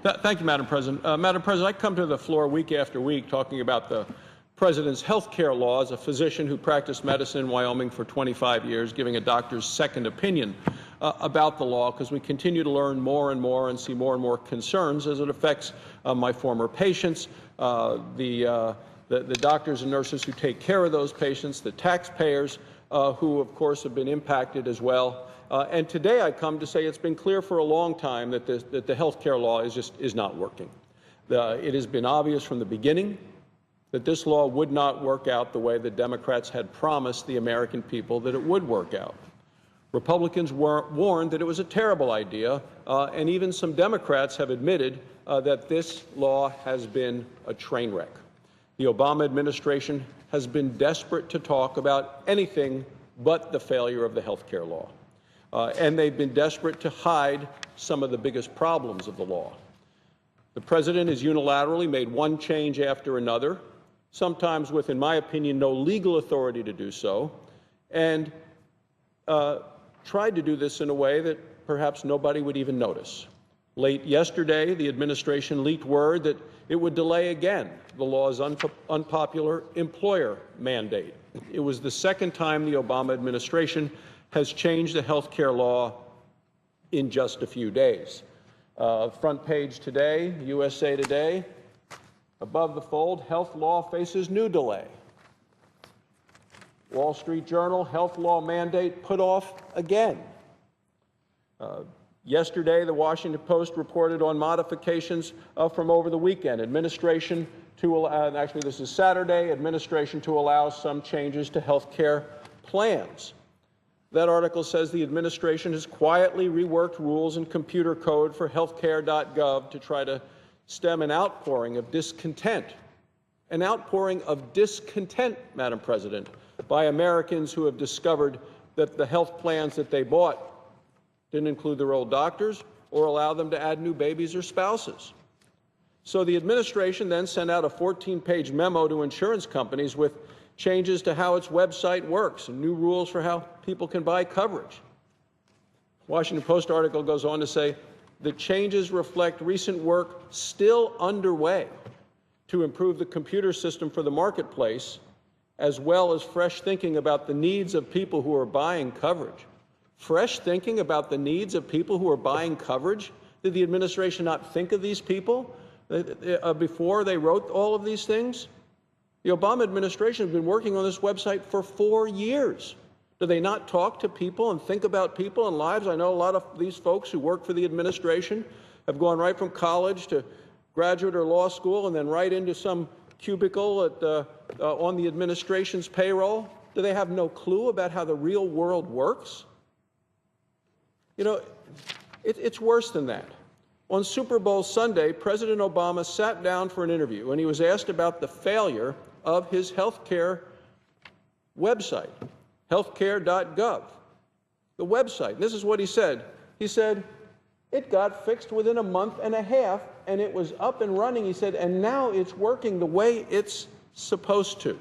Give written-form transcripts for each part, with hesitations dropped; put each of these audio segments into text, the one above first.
Thank you, Madam President. Madam President, I come to the floor week after week talking about the President's health care law as a physician who practiced medicine in Wyoming for 25 years, giving a doctor's second opinion about the law, because we continue to learn more and more and see more and more concerns as it affects my former patients, the doctors and nurses who take care of those patients, the taxpayers who, of course, have been impacted as well. And today I come to say it's been clear for a long time that the health care law is not working. It has been obvious from the beginning that this law would not work out the way the Democrats had promised the American people that it would work out. Republicans were warned that it was a terrible idea, and even some Democrats have admitted that this law has been a train wreck. The Obama administration has been desperate to talk about anything but the failure of the health care law. And they've been desperate to hide some of the biggest problems of the law. The President has unilaterally made one change after another, sometimes with, in my opinion, no legal authority to do so, and tried to do this in a way that perhaps nobody would even notice. Late yesterday, the administration leaked word that it would delay again the law's unpopular employer mandate. It was the second time the Obama administration has changed the health care law in just a few days. Front page today, USA Today, above the fold, health law faces new delay. Wall Street Journal, health law mandate put off again. Yesterday, the Washington Post reported on modifications from over the weekend. Administration to, actually this is Saturday, administration to allow some changes to health care plans. That article says the administration has quietly reworked rules and computer code for healthcare.gov to try to stem an outpouring of discontent. An outpouring of discontent, Madam President, by Americans who have discovered that the health plans that they bought didn't include their old doctors or allow them to add new babies or spouses. So the administration then sent out a 14-page memo to insurance companies with changes to how its website works and new rules for how people can buy coverage. Washington Post article goes on to say the changes reflect recent work still underway to improve the computer system for the marketplace, as well as fresh thinking about the needs of people who are buying coverage. Fresh thinking about the needs of people who are buying coverage? Did the administration not think of these people before they wrote all of these things? The Obama administration has been working on this website for 4 years. Do they not talk to people and think about people and lives? I know a lot of these folks who work for the administration have gone right from college to graduate or law school and then right into some cubicle on the administration's payroll. Do they have no clue about how the real world works? You know, it's worse than that. On Super Bowl Sunday, President Obama sat down for an interview, and he was asked about the failure of his health care website, healthcare.gov, the website. This is what he said. He said, it got fixed within a month and a half, and it was up and running, he said, and now it's working the way it's supposed to.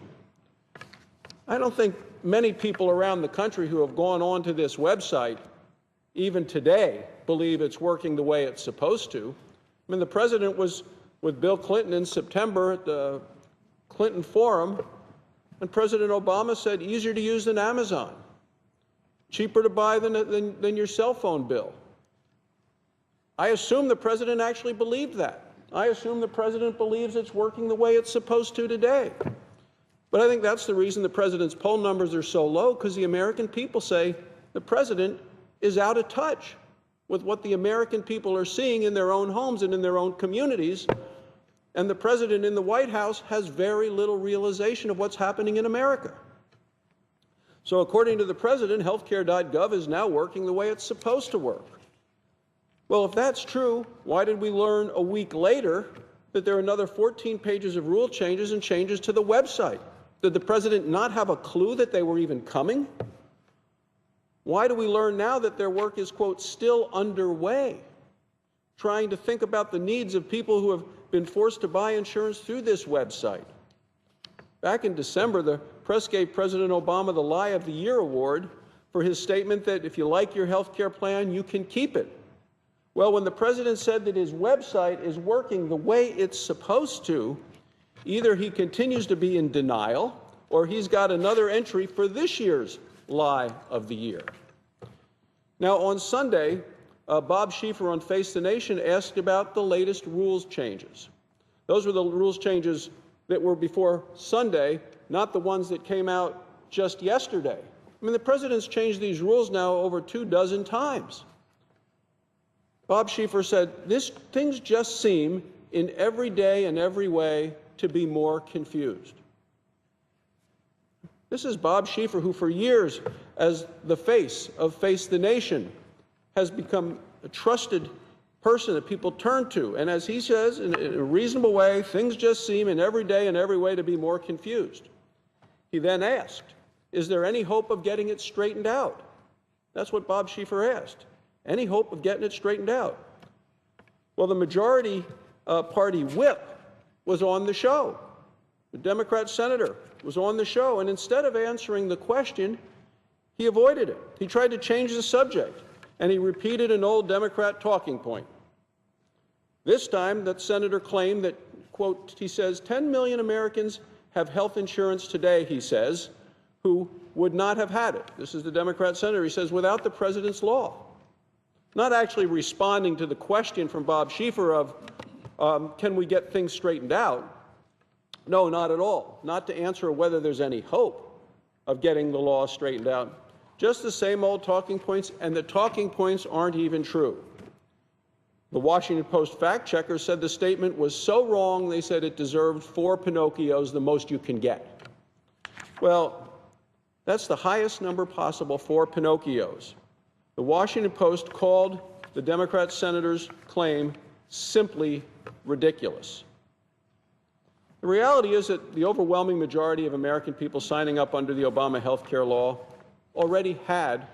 I don't think many people around the country who have gone on to this website, even today, believe it's working the way it's supposed to. I mean, the president was with Bill Clinton in September at the Clinton Forum, and President Obama said, easier to use than Amazon, cheaper to buy than your cell phone bill. I assume the president actually believed that. I assume the president believes it's working the way it's supposed to today. But I think that's the reason the president's poll numbers are so low, because the American people say the president is out of touch with what the American people are seeing in their own homes and in their own communities. And the president in the White House has very little realization of what's happening in America. So according to the president, healthcare.gov is now working the way it's supposed to work. Well, if that's true, why did we learn a week later that there are another 14 pages of rule changes and changes to the website? Did the president not have a clue that they were even coming? Why do we learn now that their work is, quote, still underway, trying to think about the needs of people who have been forced to buy insurance through this website? Back in December, the press gave President Obama the Lie of the Year award for his statement that if you like your health care plan, you can keep it. Well, when the president said that his website is working the way it's supposed to, either he continues to be in denial or he's got another entry for this year's lie of the year. Now, on Sunday, Bob Schieffer on Face the Nation asked about the latest rules changes. Those were the rules changes that were before Sunday, not the ones that came out just yesterday. I mean, the president's changed these rules now over 24 times. Bob Schieffer said, things just seem in every day and every way to be more confused. This is Bob Schieffer, who for years, as the face of Face the Nation, has become a trusted person that people turn to. And as he says, in a reasonable way, things just seem in every day and every way to be more confused. He then asked, is there any hope of getting it straightened out? That's what Bob Schieffer asked. Any hope of getting it straightened out? Well, the majority party whip was on the show. The Democrat senator was on the show, and instead of answering the question, he avoided it. He tried to change the subject, and he repeated an old Democrat talking point. This time, that senator claimed that, quote, he says, 10 million Americans have health insurance today, he says, who would not have had it. This is the Democrat senator. He says, without the president's law. Not actually responding to the question from Bob Schieffer of, can we get things straightened out? No, not at all. Not to answer whether there's any hope of getting the law straightened out. Just the same old talking points, and the talking points aren't even true. The Washington Post fact checker said the statement was so wrong, they said it deserved 4 Pinocchios, the most you can get. Well, that's the highest number possible, 4 Pinocchios. The Washington Post called the Democrat senator's claim simply ridiculous. The reality is that the overwhelming majority of American people signing up under the Obama health care law already had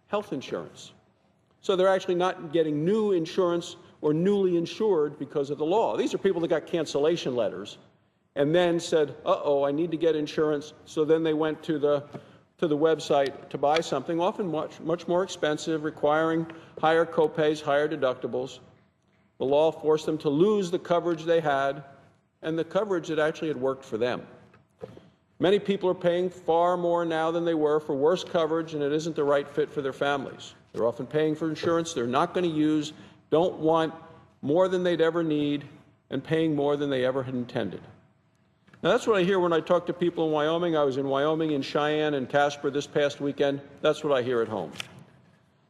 health insurance. So they're actually not getting new insurance or newly insured because of the law. These are people that got cancellation letters and then said, uh-oh, I need to get insurance. So then they went to the website to buy something, often much more expensive, requiring higher copays, higher deductibles. The law forced them to lose the coverage they had and the coverage that actually had worked for them. Many people are paying far more now than they were for worse coverage, and it isn't the right fit for their families. They're often paying for insurance they're not going to use, don't want more than they'd ever need, and paying more than they ever had intended. Now, that's what I hear when I talk to people in Wyoming. I was in Wyoming, in Cheyenne and Casper this past weekend. That's what I hear at home.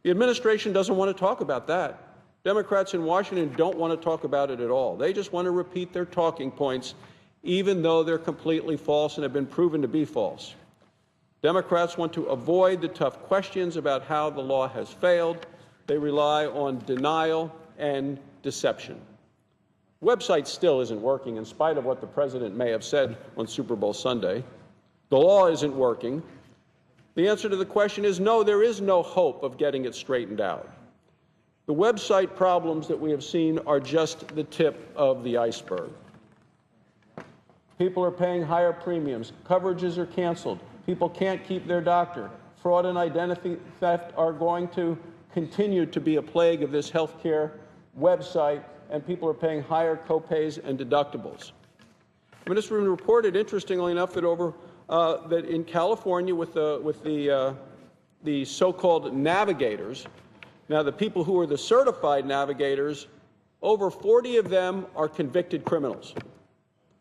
The administration doesn't want to talk about that. Democrats in Washington don't want to talk about it at all. They just want to repeat their talking points, even though they're completely false and have been proven to be false. Democrats want to avoid the tough questions about how the law has failed. They rely on denial and deception. The website still isn't working, in spite of what the president may have said on Super Bowl Sunday. The law isn't working. The answer to the question is no, there is no hope of getting it straightened out. The website problems that we have seen are just the tip of the iceberg. People are paying higher premiums. Coverages are canceled. People can't keep their doctor. Fraud and identity theft are going to continue to be a plague of this health care website, and people are paying higher copays and deductibles. I mean, it's been reported, interestingly enough, that in California with the so-called navigators, now the people who are the certified navigators, over 40 of them are convicted criminals.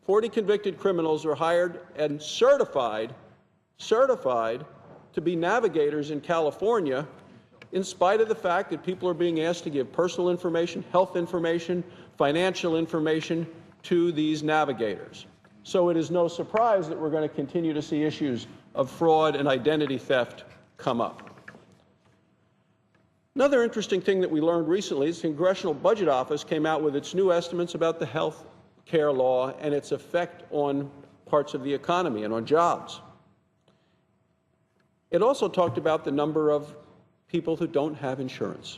40 convicted criminals are hired and certified to be navigators in California, in spite of the fact that people are being asked to give personal information, health information, financial information to these navigators. So it is no surprise that we're going to continue to see issues of fraud and identity theft come up. Another interesting thing that we learned recently is the Congressional Budget Office came out with its new estimates about the health care law and its effect on parts of the economy and on jobs. It also talked about the number of people who don't have insurance.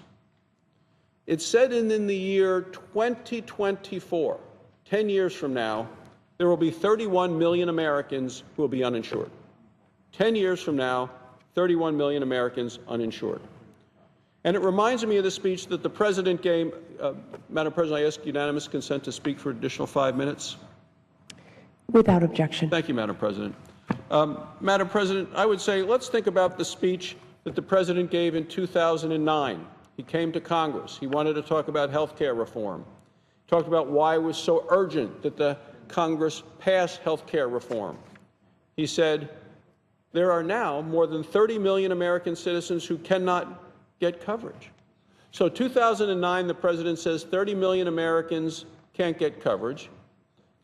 It said in the year 2024, 10 years from now, there will be 31 million Americans who will be uninsured. 10 years from now, 31 million Americans uninsured. And it reminds me of the speech that the President gave. Madam President, I ask unanimous consent to speak for an additional 5 minutes. Without objection. Thank you, Madam President. Madam President, I would say let's think about the speech that the President gave in 2009. He came to Congress. He wanted to talk about health care reform. He talked about why it was so urgent that the Congress pass health care reform. He said, there are now more than 30 million American citizens who cannot get coverage. So 2009, the President says 30 million Americans can't get coverage.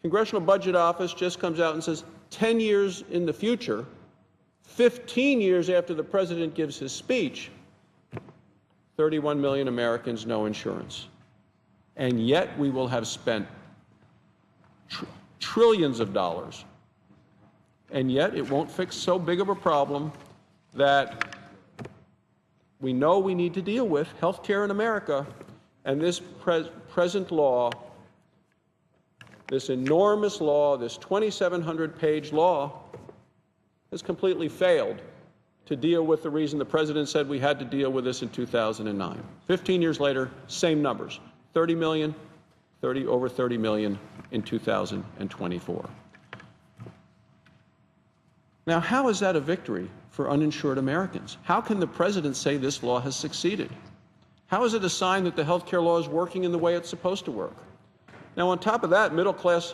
Congressional Budget Office just comes out and says 10 years in the future, 15 years after the President gives his speech, 31 million Americans no insurance. And yet we will have spent trillions of dollars. And yet it won't fix so big of a problem that we know we need to deal with, health care in America. And this present law, this enormous law, this 2,700-page law, has completely failed to deal with the reason the President said we had to deal with this in 2009. 15 years later, same numbers, 30 million, over 30 million in 2024. Now, how is that a victory for uninsured Americans? How can the President say this law has succeeded? How is it a sign that the health care law is working in the way it's supposed to work? Now, on top of that, middle-class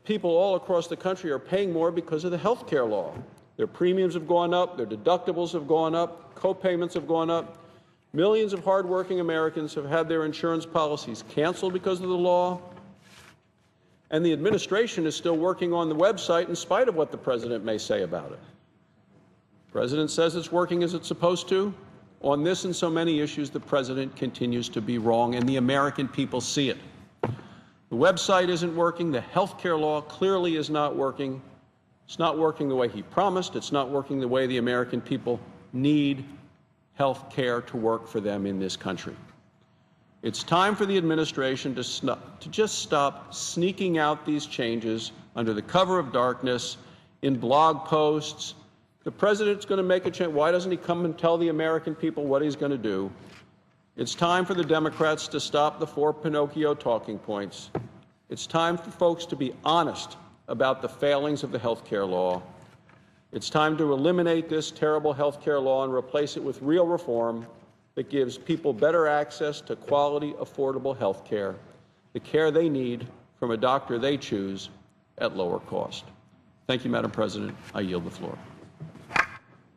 people all across the country are paying more because of the health care law. Their premiums have gone up, their deductibles have gone up, co-payments have gone up. Millions of hardworking Americans have had their insurance policies canceled because of the law. And the administration is still working on the website in spite of what the President may say about it. The President says it's working as it's supposed to. On this and so many issues, the President continues to be wrong, and the American people see it. The website isn't working. The health care law clearly is not working. It's not working the way he promised. It's not working the way the American people need health care to work for them in this country. It's time for the administration to just stop sneaking out these changes under the cover of darkness in blog posts. The President's going to make a change. Why doesn't he come and tell the American people what he's going to do? It's time for the Democrats to stop the four Pinocchio talking points. It's time for folks to be honest about the failings of the health care law. It's time to eliminate this terrible health care law and replace it with real reform that gives people better access to quality, affordable health care, the care they need from a doctor they choose at lower cost. Thank you, Madam President. I yield the floor.